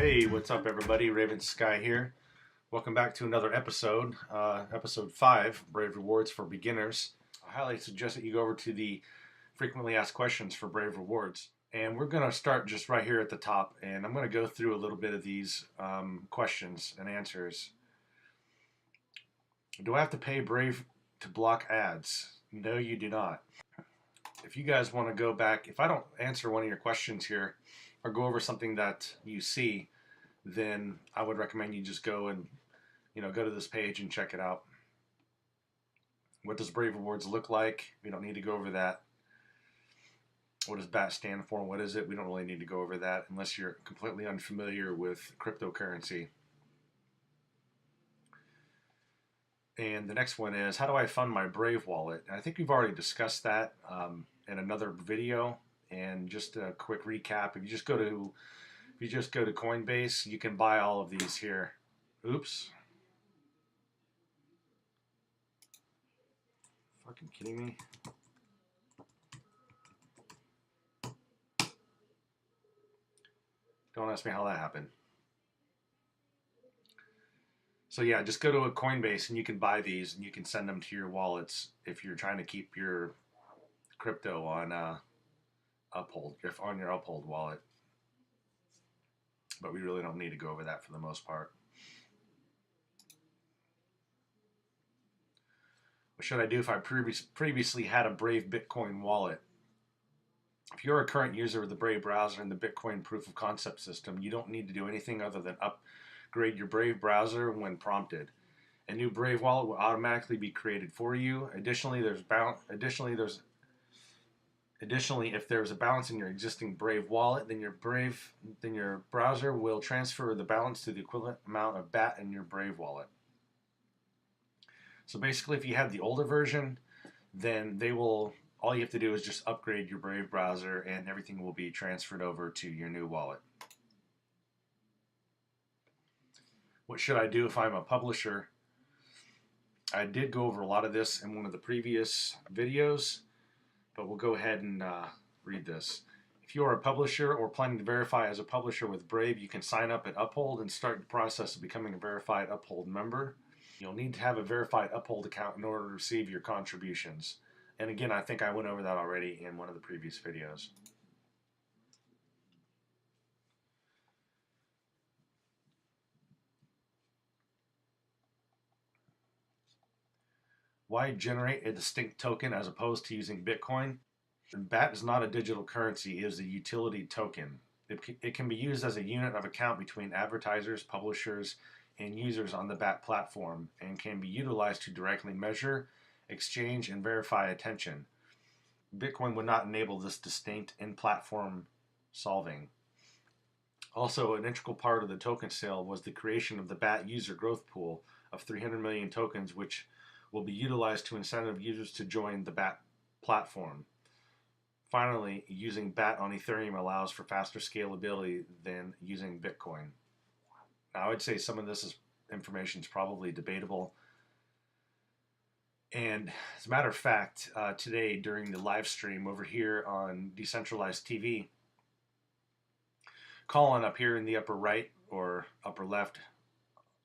Hey, what's up everybody? RavenSky here. Welcome back to another episode, episode 5, Brave Rewards for Beginners. I highly suggest that you go over to the frequently asked questions for Brave Rewards. And we're going to start just right here at the top, and I'm going to go through a little bit of these questions and answers. Do I have to pay Brave to block ads? No, you do not. If you guys want to go back, if I don't answer one of your questions here or go over something that you see, then I would recommend you just go and go to this page and check it out. What does Brave Rewards look like? We don't need to go over that. What does BAT stand for? What is it? We don't really need to go over that unless you're completely unfamiliar with cryptocurrency. And the next one is, how do I fund my Brave wallet? And I think we've already discussed that in another video. And just a quick recap: if you just go to Coinbase, you can buy all of these here. Oops. Fucking kidding me? Don't ask me how that happened. So yeah, just go to a Coinbase and you can buy these and you can send them to your wallets if you're trying to keep your crypto on Uphold, if on your Uphold wallet. But we really don't need to go over that for the most part. What should I do if I previously had a Brave Bitcoin wallet? If you're a current user of the Brave browser and the Bitcoin proof of concept system, you don't need to do anything other than upgrade your Brave browser when prompted. A new Brave wallet will automatically be created for you. Additionally, if there's a balance in your existing Brave wallet, then your browser will transfer the balance to the equivalent amount of BAT in your Brave wallet. So basically, if you have the older version, then all you have to do is just upgrade your Brave browser and everything will be transferred over to your new wallet. What should I do if I'm a publisher? I did go over a lot of this in one of the previous videos, but we'll go ahead and read this. If you are a publisher or planning to verify as a publisher with Brave, you can sign up at Uphold and start the process of becoming a verified Uphold member. You'll need to have a verified Uphold account in order to receive your contributions. And again, I think I went over that already in one of the previous videos. Why generate a distinct token as opposed to using Bitcoin? BAT is not a digital currency, it is a utility token. It can be used as a unit of account between advertisers, publishers, and users on the BAT platform, and can be utilized to directly measure, exchange, and verify attention. Bitcoin would not enable this distinct in-platform solving. Also, an integral part of the token sale was the creation of the BAT user growth pool of 300 million tokens, which will be utilized to incentive users to join the BAT platform. Finally, using BAT on Ethereum allows for faster scalability than using Bitcoin. Now, I would say some of this information is probably debatable. And as a matter of fact, today during the live stream over here on Decentralized TV, Colin up here in the upper right or upper left,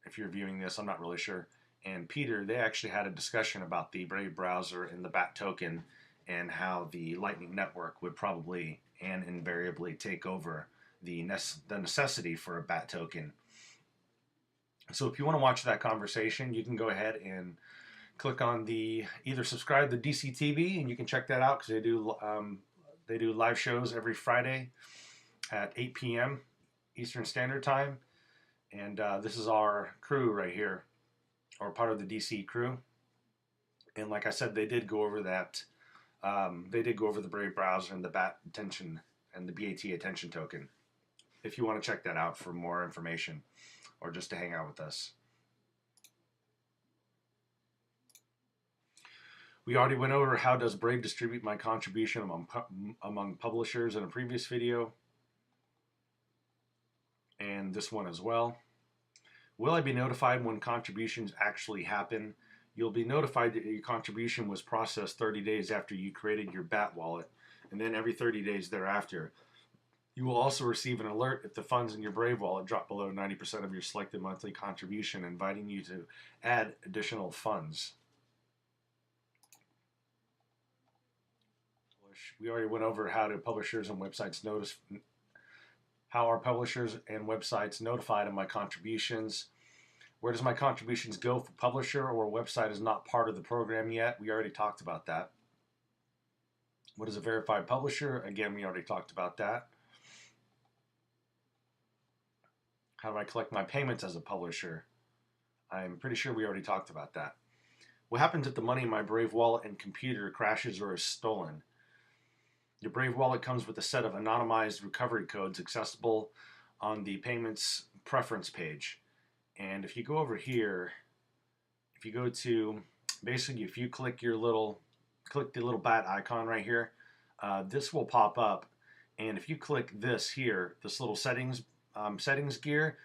if you're viewing this, I'm not really sure, and Peter, they actually had a discussion about the Brave browser and the BAT token and how the Lightning Network would probably and invariably take over the necessity for a BAT token. So if you want to watch that conversation, you can go ahead and click on either subscribe to DC TV, and you can check that out because they do live shows every Friday at 8 p.m. Eastern Standard Time. And this is our crew right here, or part of the DC crew. And like I said, they did go over that. They did go over the Brave browser and the BAT attention and the BAT attention token. If you want to check that out for more information or just to hang out with us. We already went over how does Brave distribute my contribution among publishers in a previous video. And this one as well. Will I be notified when contributions actually happen? You'll be notified that your contribution was processed 30 days after you created your BAT wallet, and then every 30 days thereafter. You will also receive an alert if the funds in your Brave wallet drop below 90% of your selected monthly contribution, inviting you to add additional funds. We already went over how our publishers and websites notified of my contributions. Where does my contributions go for publisher or website is not part of the program yet? We already talked about that. What is a verified publisher? Again, we already talked about that. How do I collect my payments as a publisher? I'm pretty sure we already talked about that. What happens if the money in my Brave wallet and computer crashes or is stolen? Your Brave wallet comes with a set of anonymized recovery codes accessible on the payments preference page. And if you go over here, if you go to, basically if you click the little bat icon right here, this will pop up. And if you click this here, this little settings gear,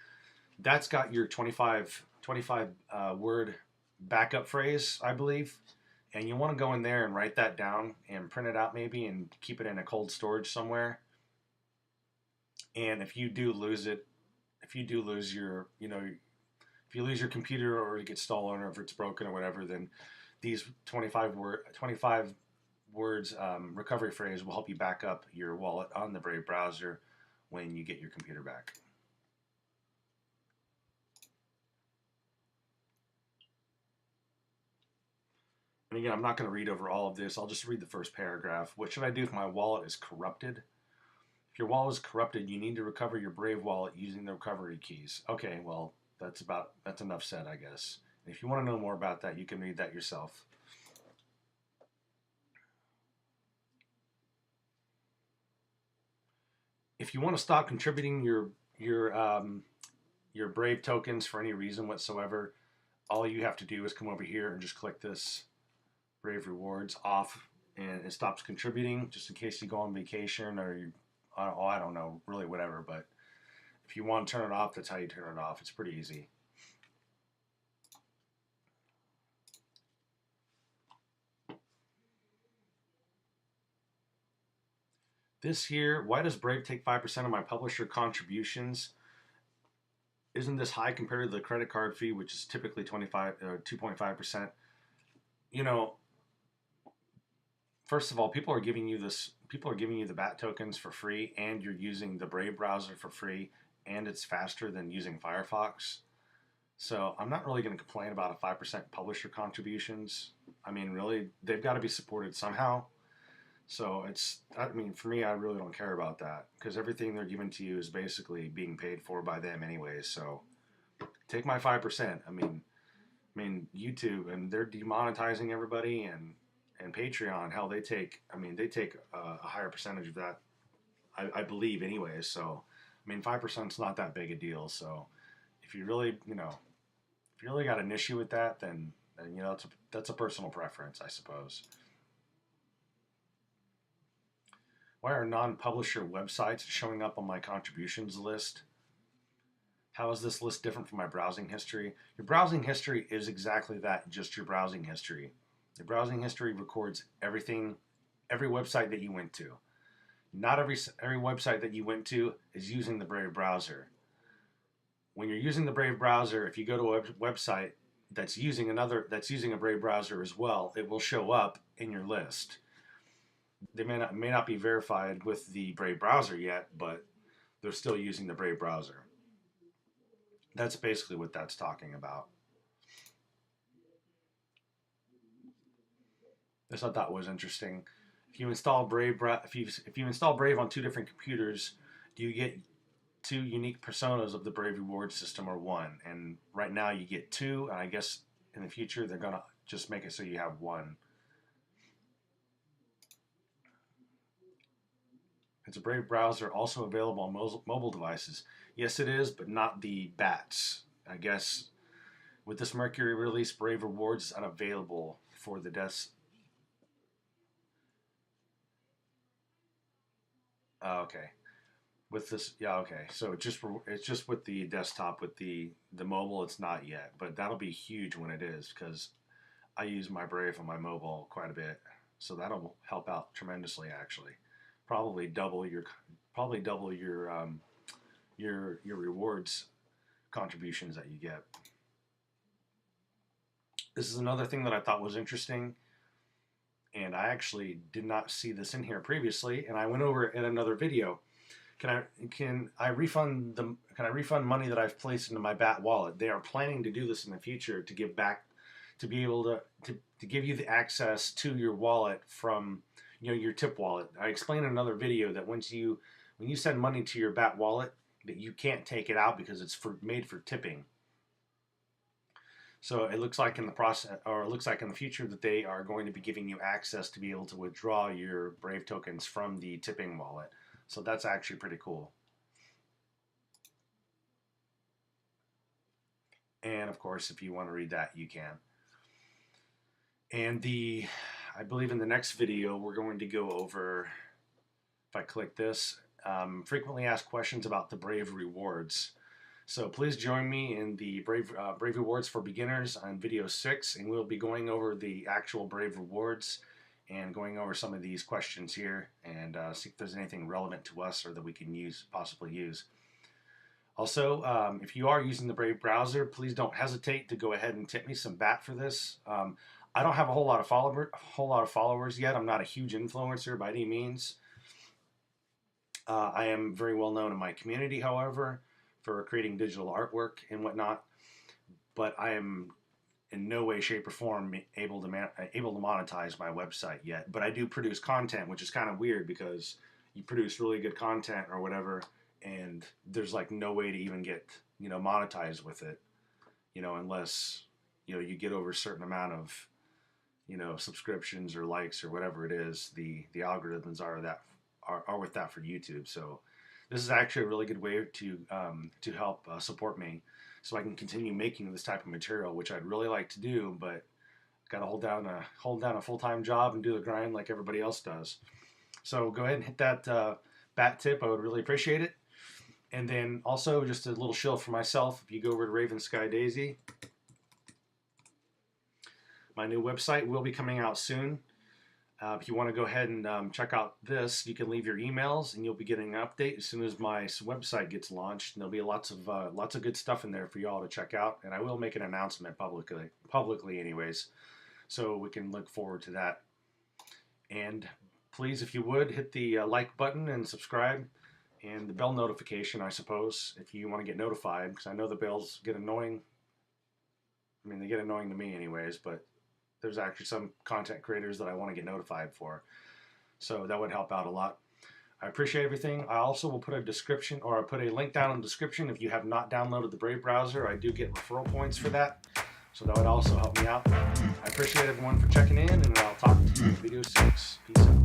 that's got your 25 word backup phrase, I believe. And you want to go in there and write that down and print it out maybe and keep it in a cold storage somewhere. And if you do lose it, if you lose your computer or it gets stolen or if it's broken or whatever, then these 25 words recovery phrase will help you back up your wallet on the Brave browser when you get your computer back. And again, I'm not going to read over all of this. I'll just read the first paragraph. What should I do if my wallet is corrupted? If your wallet is corrupted, you need to recover your Brave wallet using the recovery keys. Okay, well, that's enough said, I guess. If you want to know more about that, you can read that yourself. If you want to stop contributing your Brave tokens for any reason whatsoever, all you have to do is come over here and just click this Brave rewards off, and it stops contributing just in case you go on vacation or I don't know, really whatever. But if you want to turn it off, that's how you turn it off. It's pretty easy. This here, why does Brave take 5% of my publisher contributions? Isn't this high compared to the credit card fee, which is typically 2.5%? You know, first of all, people are giving you the BAT tokens for free, and you're using the Brave browser for free, and it's faster than using Firefox. So I'm not really going to complain about a 5% publisher contributions. I mean, really, they've got to be supported somehow. So for me, I really don't care about that because everything they're giving to you is basically being paid for by them anyways. So take my 5%. I mean, YouTube, and they're demonetizing everybody, and Patreon, hell, they take a higher percentage of that, I believe anyways. So, 5% is not that big a deal. So if you really got an issue with that, then that's a personal preference, I suppose. Why are non-publisher websites showing up on my contributions list? How is this list different from my browsing history? Your browsing history is exactly that, just your browsing history. Your browsing history records everything, every website that you went to. Not every website that you went to is using the Brave browser. When you're using the Brave browser, if you go to a website that's using a Brave browser as well, it will show up in your list. They may not be verified with the Brave browser yet, but they're still using the Brave browser. That's basically what that's talking about. This I thought was interesting. If you install Brave, if you install Brave on two different computers, do you get two unique personas of the Brave reward system or one? And right now you get two, and I guess in the future they're gonna just make it so you have one. Is a Brave browser also available on mobile devices? Yes, it is, but not the BATs. I guess with this Mercury release, Brave Rewards is unavailable for the desk. Oh, okay. With this, yeah, okay. So it's just with the desktop. With the mobile, it's not yet, but that'll be huge when it is, because I use my Brave on my mobile quite a bit, so that'll help out tremendously. Actually, probably double probably double your rewards contributions that you get. This is another thing that I thought was interesting, and I actually did not see this in here previously, and I went over it in another video. Can I refund money that I've placed into my BAT wallet? They are planning to do this in the future to give back, to be able to give you the access to your wallet from, you know, your tip wallet. I explained in another video that when you send money to your BAT wallet, that you can't take it out because it's made for tipping. So it looks like in the process, or it looks like in the future, that they are going to be giving you access to be able to withdraw your Brave tokens from the tipping wallet. So that's actually pretty cool. And of course, if you want to read that, you can. And I believe in the next video, we're going to go over, if I click this, frequently asked questions about the Brave rewards. So please join me in the Brave Rewards for Beginners on video 6, and we'll be going over the actual Brave rewards and going over some of these questions here and see if there's anything relevant to us or that we can possibly use. Also, if you are using the Brave browser, please don't hesitate to go ahead and tip me some BAT for this. I don't have a whole lot of followers yet. I'm not a huge influencer by any means. I am very well known in my community, however, for creating digital artwork and whatnot, but I am in no way, shape, or form able to monetize my website yet. But I do produce content, which is kind of weird because you produce really good content or whatever, and there's like no way to even get, you know, monetized with it, you know, unless, you know, you get over a certain amount of, you know, subscriptions or likes or whatever it is. The algorithms are with that for YouTube. So this is actually a really good way to help support me, so I can continue making this type of material, which I'd really like to do, but got to hold down a full-time job and do the grind like everybody else does. So go ahead and hit that BAT tip. I would really appreciate it. And then also just a little shill for myself. If you go over to RavenSky-Daisy, my new website will be coming out soon. If you want to go ahead and check out this, you can leave your emails and you'll be getting an update as soon as my website gets launched. And there'll be lots of good stuff in there for you all to check out, and I will make an announcement publicly anyways, so we can look forward to that. And please, if you would, hit the like button and subscribe and the bell notification, I suppose, if you want to get notified, because I know the bells get annoying. I mean, they get annoying to me anyways, but there's actually some content creators that I want to get notified for. So that would help out a lot. I appreciate everything. I also will put a description, or I'll put a link down in the description. If you have not downloaded the Brave browser, I do get referral points for that. So that would also help me out. I appreciate everyone for checking in, and I'll talk to you in video 6. Peace out.